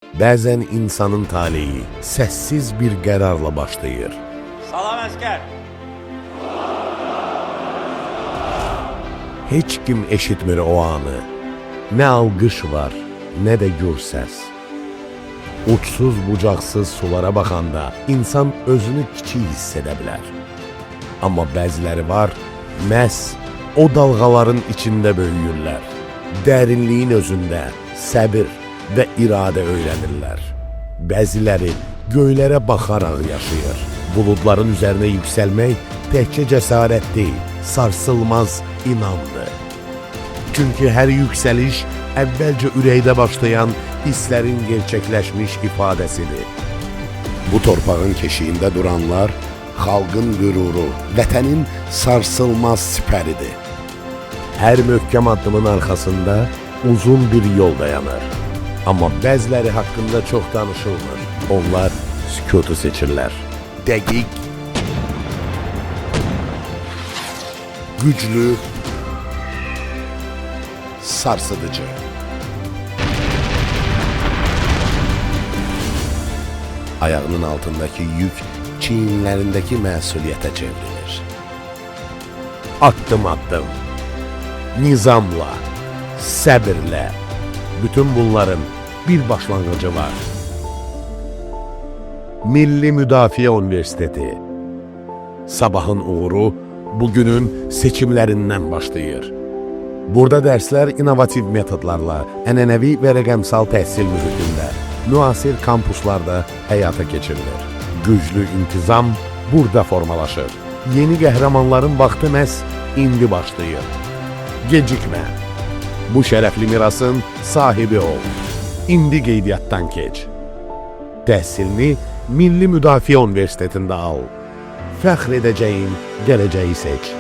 Bəzən insanın taleyi səssiz bir qərarla başlayır. Salam əskər. Heç kim eşitmir o anı. Nə alqış var, nə də gür səs. Uçsuz bucaqsız sulara baxanda insan özünü kiçik hiss edə bilər. Amma bəziləri var, məhz o dalğaların içində böyüyürlər. Dərinliyin özündə səbir və iradə öyrənirlər. Bəziləri göylərə baxaraq yaşayır. Buludların üzərinə yüksəlmək təkcə cəsarət deyil, sarsılmaz inamdır. Çünki hər yüksəliş əvvəlcə ürəkdə başlayan hisslərin gerçəkləşmiş ifadəsidir. Bu torpağın keşiyində duranlar xalqın qüruru, vətənin sarsılmaz sipəridir. Hər möhkəm addımın arxasında uzun bir yol dayanır. Amma bəziləri haqqında çox danışılmır. Onlar sükutu seçirlər. Dəqiq, güclü, sarsıdıcı. Ayağının altındakı yük çiyinlərindəki məsuliyyətə çevrilir. Addım-addım, nizamla, səbirlə, bütün bunların bir başlanğıcı var. Milli Müdafiə Universiteti. Sabahın uğuru bugünün seçimlərindən başlayır. Burada dərslər innovativ metodlarla, ənənəvi və rəqəmsal təhsil mühitində, müasir kampuslarda həyata keçirilir. Güclü intizam burada formalaşır. Yeni qəhrəmanların vaxtı məhz indi başlayır. Gecikmə. Bu şərəfli mirasın sahibi ol. İndi qeydiyyatdan keç. Təhsilini Milli Müdafiə Universitetində al. Fəxr edəcəyin gələcəyi seç.